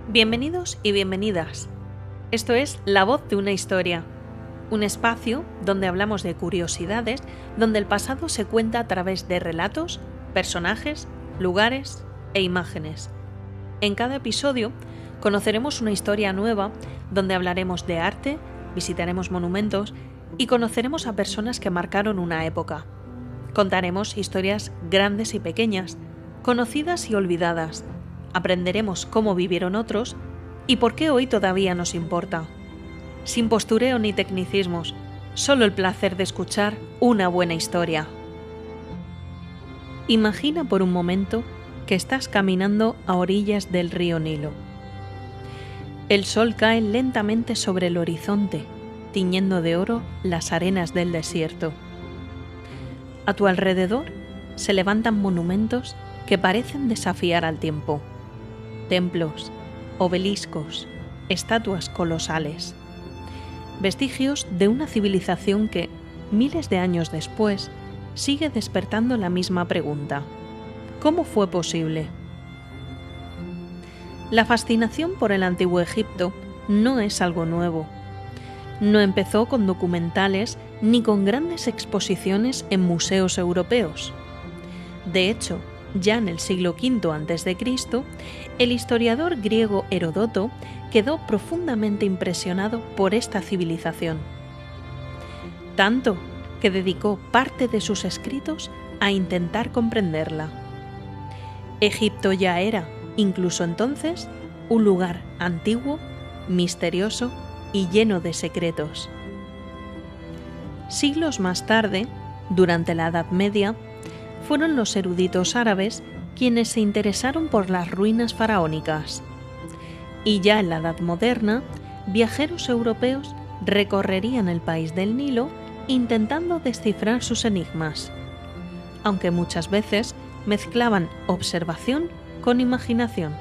Bienvenidos y bienvenidas. Esto es La Voz de una Historia, un espacio donde hablamos de curiosidades, donde el pasado se cuenta a través de relatos, personajes, lugares e imágenes. En cada episodio conoceremos una historia nueva donde hablaremos de arte, visitaremos monumentos y conoceremos a personas que marcaron una época. Contaremos historias grandes y pequeñas, conocidas y olvidadas. Aprenderemos cómo vivieron otros y por qué hoy todavía nos importa. Sin postureo ni tecnicismos, solo el placer de escuchar una buena historia. Imagina por un momento que estás caminando a orillas del río Nilo. El sol cae lentamente sobre el horizonte, tiñendo de oro las arenas del desierto. A tu alrededor se levantan monumentos que parecen desafiar al tiempo. Templos, obeliscos, estatuas colosales. Vestigios de una civilización que, miles de años después, sigue despertando la misma pregunta. ¿Cómo fue posible? La fascinación por el Antiguo Egipto no es algo nuevo. No empezó con documentales ni con grandes exposiciones en museos europeos. De hecho, ya en el siglo V a.C., el historiador griego Heródoto quedó profundamente impresionado por esta civilización. Tanto que dedicó parte de sus escritos a intentar comprenderla. Egipto ya era, incluso entonces, un lugar antiguo, misterioso y lleno de secretos. Siglos más tarde, durante la Edad Media, fueron los eruditos árabes quienes se interesaron por las ruinas faraónicas. Y ya en la Edad Moderna, viajeros europeos recorrerían el país del Nilo intentando descifrar sus enigmas, aunque muchas veces mezclaban observación con imaginación.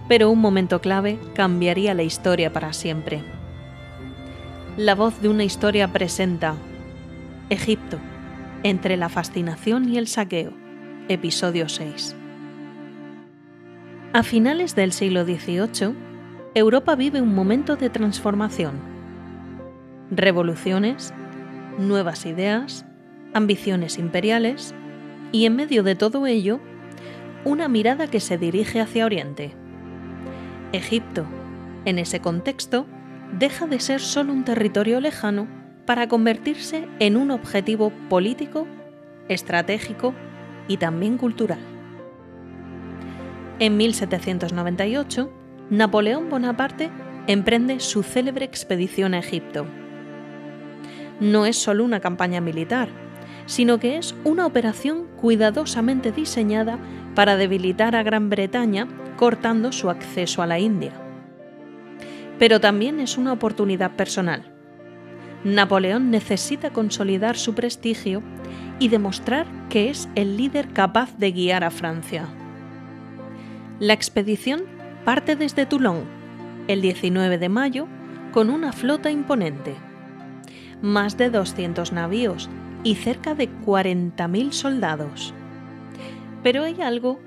Pero un momento clave cambiaría la historia para siempre. La Voz de una Historia presenta Egipto, entre la fascinación y el saqueo, episodio 6. A finales del siglo XVIII, Europa vive un momento de transformación. Revoluciones, nuevas ideas, ambiciones imperiales y, en medio de todo ello, una mirada que se dirige hacia Oriente. Egipto, en ese contexto, deja de ser solo un territorio lejano para convertirse en un objetivo político, estratégico y también cultural. En 1798, Napoleón Bonaparte emprende su célebre expedición a Egipto. No es solo una campaña militar, sino que es una operación cuidadosamente diseñada para debilitar a Gran Bretaña cortando su acceso a la India. Pero también es una oportunidad personal. Napoleón necesita consolidar su prestigio y demostrar que es el líder capaz de guiar a Francia. La expedición parte desde Toulon, el 19 de mayo, con una flota imponente. Más de 200 navíos y cerca de 40.000 soldados. Pero hay algo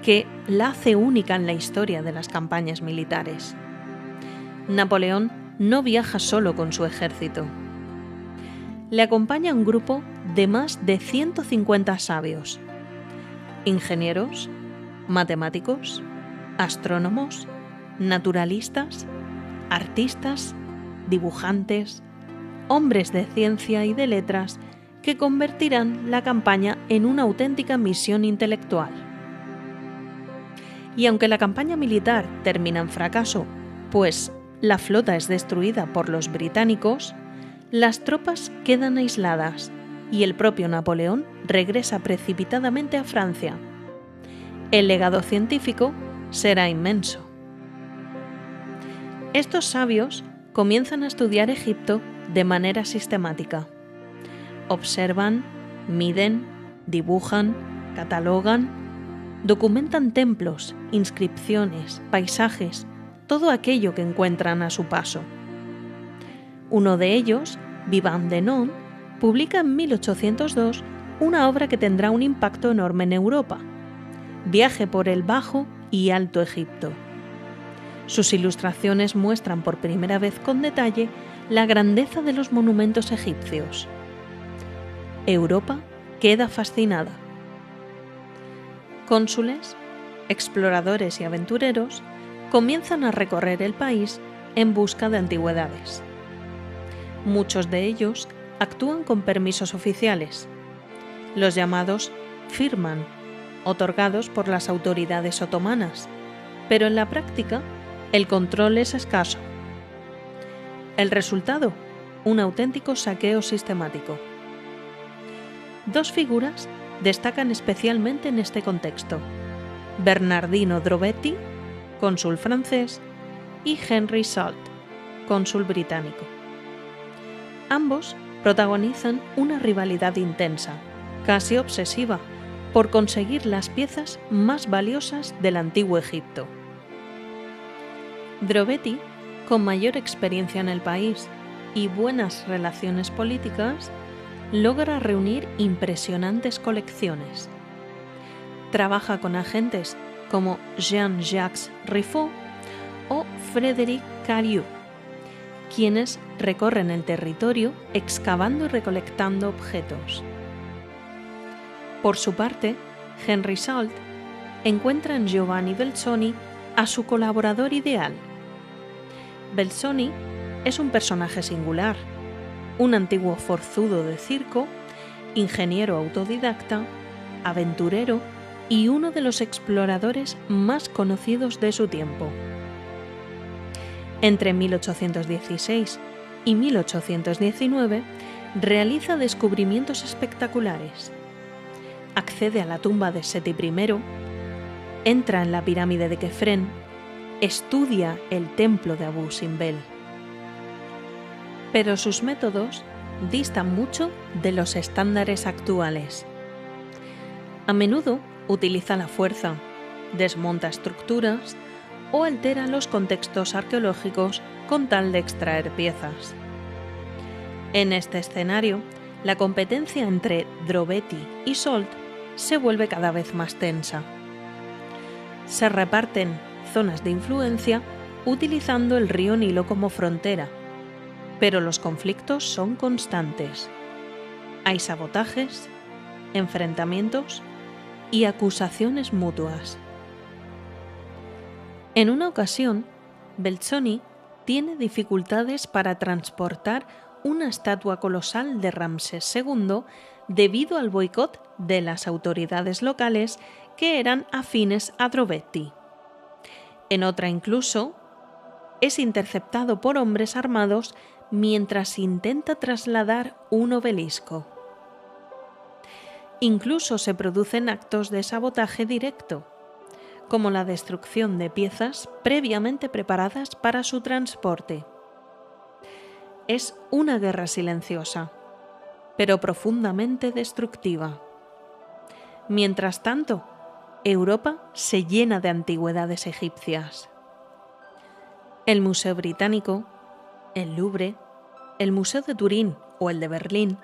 que la hace única en la historia de las campañas militares. Napoleón no viaja solo con su ejército. Le acompaña un grupo de más de 150 sabios, ingenieros, matemáticos, astrónomos, naturalistas, artistas, dibujantes, hombres de ciencia y de letras que convertirán la campaña en una auténtica misión intelectual. Y aunque la campaña militar termina en fracaso, pues la flota es destruida por los británicos, las tropas quedan aisladas y el propio Napoleón regresa precipitadamente a Francia. El legado científico será inmenso. Estos sabios comienzan a estudiar Egipto de manera sistemática. Observan, miden, dibujan, catalogan, documentan templos, inscripciones, paisajes, todo aquello que encuentran a su paso. Uno de ellos, Vivant Denon, publica en 1802 una obra que tendrá un impacto enorme en Europa, Viaje por el Bajo y Alto Egipto, Sus ilustraciones muestran por primera vez con detalle la grandeza de los monumentos egipcios. Europa queda fascinada. Cónsules, exploradores y aventureros comienzan a recorrer el país en busca de antigüedades. Muchos de ellos actúan con permisos oficiales, los llamados firman, otorgados por las autoridades otomanas, pero en la práctica el control es escaso. El resultado, un auténtico saqueo sistemático. Dos figuras destacan especialmente en este contexto: Bernardino Drobetti, cónsul francés, y Henry Salt, cónsul británico. Ambos protagonizan una rivalidad intensa, casi obsesiva, por conseguir las piezas más valiosas del antiguo Egipto. Drobetti, con mayor experiencia en el país y buenas relaciones políticas, logra reunir impresionantes colecciones. Trabaja con agentes como Jean-Jacques Riffaut o Frédéric Cariou, quienes recorren el territorio excavando y recolectando objetos. Por su parte, Henry Salt encuentra en Giovanni Belzoni a su colaborador ideal. Belzoni es un personaje singular, un antiguo forzudo de circo, ingeniero autodidacta, aventurero y uno de los exploradores más conocidos de su tiempo. Entre 1816 y 1819 realiza descubrimientos espectaculares. Accede a la tumba de Seti I, entra en la pirámide de Kefren, estudia el templo de Abu Simbel. Pero sus métodos distan mucho de los estándares actuales. A menudo utiliza la fuerza, desmonta estructuras o altera los contextos arqueológicos con tal de extraer piezas. En este escenario, la competencia entre Drobetti y Salt se vuelve cada vez más tensa. Se reparten zonas de influencia utilizando el río Nilo como frontera, pero los conflictos son constantes. Hay sabotajes, enfrentamientos y acusaciones mutuas. En una ocasión, Belzoni tiene dificultades para transportar una estatua colosal de Ramsés II debido al boicot de las autoridades locales que eran afines a Drobetti. En otra incluso, es interceptado por hombres armados mientras intenta trasladar un obelisco. Incluso se producen actos de sabotaje directo, como la destrucción de piezas previamente preparadas para su transporte. Es una guerra silenciosa, pero profundamente destructiva. Mientras tanto, Europa se llena de antigüedades egipcias. El Museo Británico, el Louvre, el Museo de Turín o el de Berlín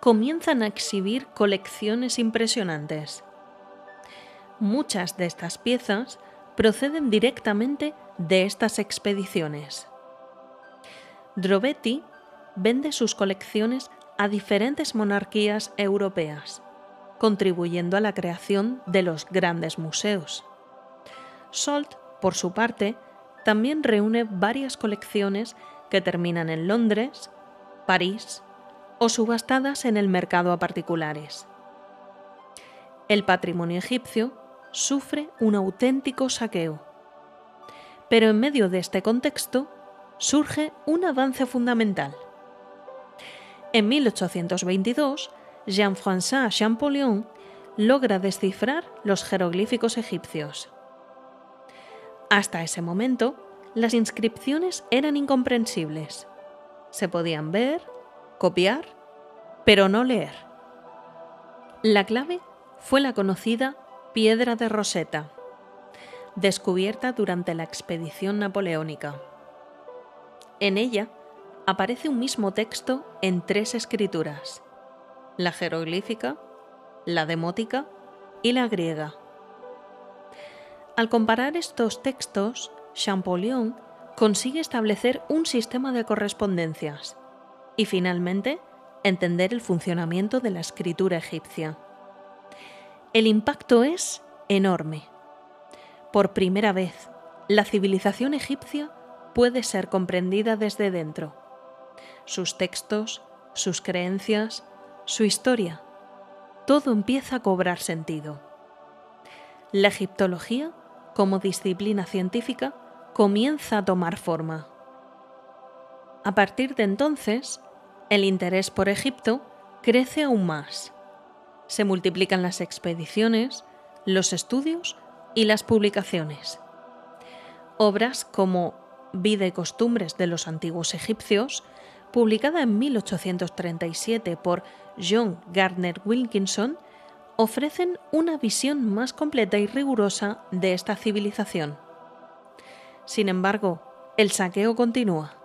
comienzan a exhibir colecciones impresionantes. Muchas de estas piezas proceden directamente de estas expediciones. Drobetti vende sus colecciones a diferentes monarquías europeas, contribuyendo a la creación de los grandes museos. Salt, por su parte, también reúne varias colecciones que terminan en Londres, París o subastadas en el mercado a particulares. El patrimonio egipcio sufre un auténtico saqueo. Pero en medio de este contexto surge un avance fundamental. En 1822, Jean-François Champollion logra descifrar los jeroglíficos egipcios. Hasta ese momento, las inscripciones eran incomprensibles. Se podían ver, copiar, pero no leer. La clave fue la conocida Piedra de Rosetta, descubierta durante la expedición napoleónica. En ella aparece un mismo texto en 3 escrituras: la jeroglífica, la demótica y la griega. Al comparar estos textos, Champollion consigue establecer un sistema de correspondencias y finalmente entender el funcionamiento de la escritura egipcia. El impacto es enorme. Por primera vez, la civilización egipcia puede ser comprendida desde dentro. Sus textos, sus creencias, su historia, todo empieza a cobrar sentido. La egiptología, como disciplina científica, comienza a tomar forma. A partir de entonces, el interés por Egipto crece aún más. Se multiplican las expediciones, los estudios y las publicaciones. Obras como Vida y costumbres de los antiguos egipcios, publicada en 1837 por John Gardner Wilkinson, ofrecen una visión más completa y rigurosa de esta civilización. Sin embargo, el saqueo continúa.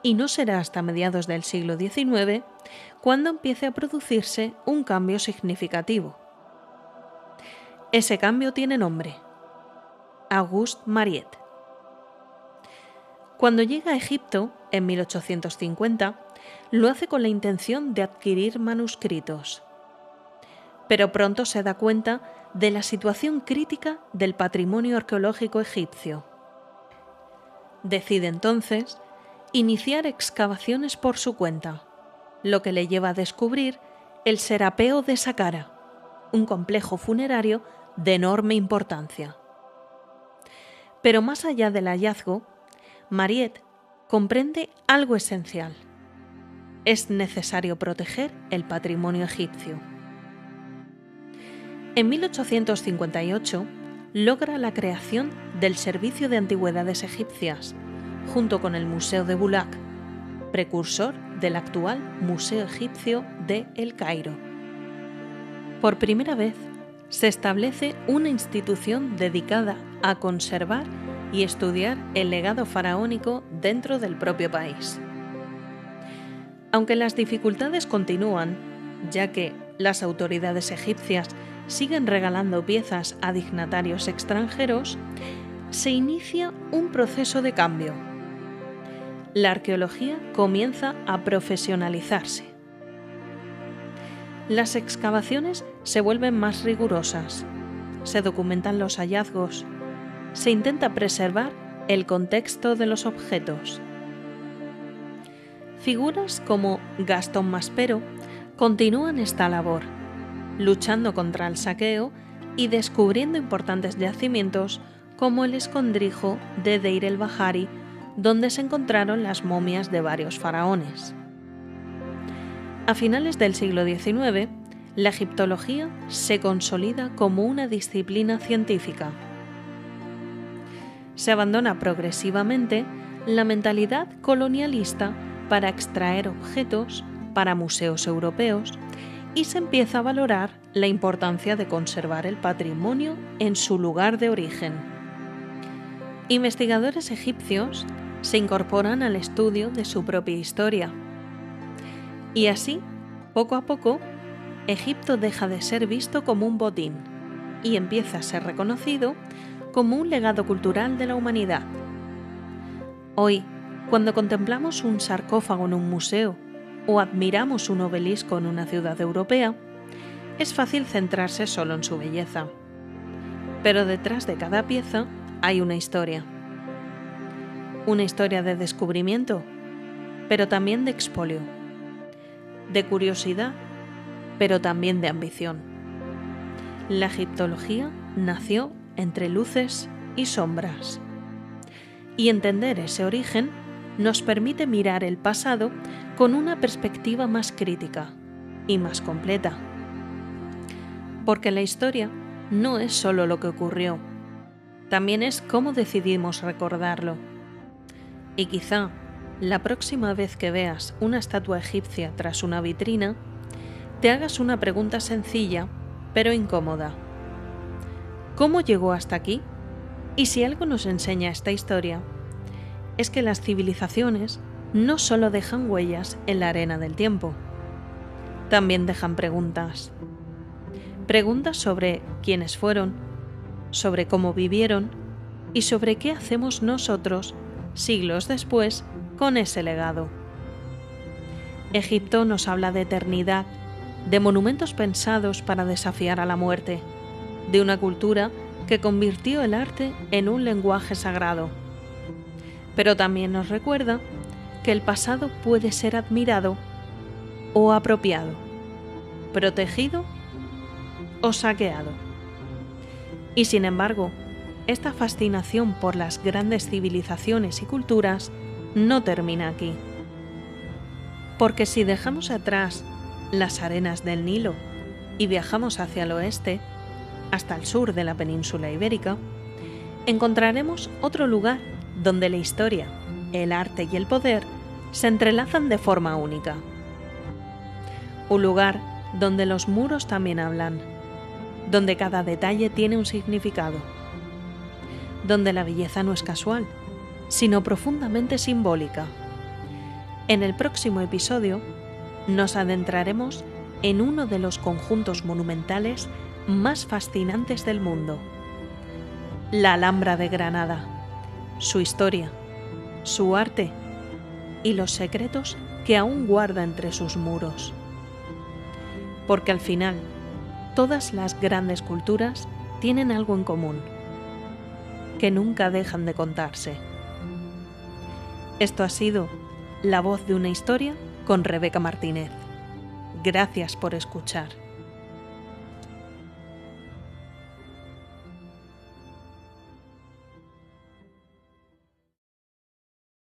Y no será hasta mediados del siglo XIX cuando empiece a producirse un cambio significativo. Ese cambio tiene nombre: Auguste Mariette. Cuando llega a Egipto, en 1850, lo hace con la intención de adquirir manuscritos. Pero pronto se da cuenta de la situación crítica del patrimonio arqueológico egipcio. Decide entonces iniciar excavaciones por su cuenta, lo que le lleva a descubrir el Serapeo de Saqqara, un complejo funerario de enorme importancia. Pero más allá del hallazgo, Mariette comprende algo esencial: es necesario proteger el patrimonio egipcio. En 1858 logra la creación del Servicio de Antigüedades Egipcias, junto con el Museo de Bulaq, precursor del actual Museo Egipcio de El Cairo. Por primera vez se establece una institución dedicada a conservar y estudiar el legado faraónico dentro del propio país. Aunque las dificultades continúan, ya que las autoridades egipcias siguen regalando piezas a dignatarios extranjeros, se inicia un proceso de cambio. La arqueología comienza a profesionalizarse. Las excavaciones se vuelven más rigurosas, se documentan los hallazgos, se intenta preservar el contexto de los objetos. Figuras como Gastón Maspero continúan esta labor, luchando contra el saqueo y descubriendo importantes yacimientos como el escondrijo de Deir el-Bahari, donde se encontraron las momias de varios faraones. A finales del siglo XIX, la egiptología se consolida como una disciplina científica. Se abandona progresivamente la mentalidad colonialista para extraer objetos para museos europeos y se empieza a valorar la importancia de conservar el patrimonio en su lugar de origen. Investigadores egipcios se incorporan al estudio de su propia historia. Y así, poco a poco, Egipto deja de ser visto como un botín y empieza a ser reconocido como un legado cultural de la humanidad. Hoy, cuando contemplamos un sarcófago en un museo o admiramos un obelisco en una ciudad europea, es fácil centrarse solo en su belleza. Pero detrás de cada pieza hay una historia. Una historia de descubrimiento, pero también de expolio. De curiosidad, pero también de ambición. La egiptología nació entre luces y sombras. Y entender ese origen nos permite mirar el pasado con una perspectiva más crítica y más completa. Porque la historia no es solo lo que ocurrió, también es cómo decidimos recordarlo. Y quizá la próxima vez que veas una estatua egipcia tras una vitrina, te hagas una pregunta sencilla, pero incómoda. ¿Cómo llegó hasta aquí? Y si algo nos enseña esta historia, es que las civilizaciones no solo dejan huellas en la arena del tiempo, también dejan preguntas. Preguntas sobre quiénes fueron, sobre cómo vivieron y sobre qué hacemos nosotros, siglos después, con ese legado. Egipto nos habla de eternidad, de monumentos pensados para desafiar a la muerte, de una cultura que convirtió el arte en un lenguaje sagrado. Pero también nos recuerda que el pasado puede ser admirado o apropiado, protegido o saqueado. Y sin embargo, esta fascinación por las grandes civilizaciones y culturas no termina aquí. Porque si dejamos atrás las arenas del Nilo y viajamos hacia el oeste, hasta el sur de la península ibérica, encontraremos otro lugar donde la historia, el arte y el poder se entrelazan de forma única. Un lugar donde los muros también hablan, donde cada detalle tiene un significado, donde la belleza no es casual, sino profundamente simbólica. En el próximo episodio nos adentraremos en uno de los conjuntos monumentales más fascinantes del mundo, la Alhambra de Granada, su historia, su arte y los secretos que aún guarda entre sus muros. Porque al final, todas las grandes culturas tienen algo en común, que nunca dejan de contarse. Esto ha sido La voz de una historia con Rebeca Martínez. Gracias por escuchar.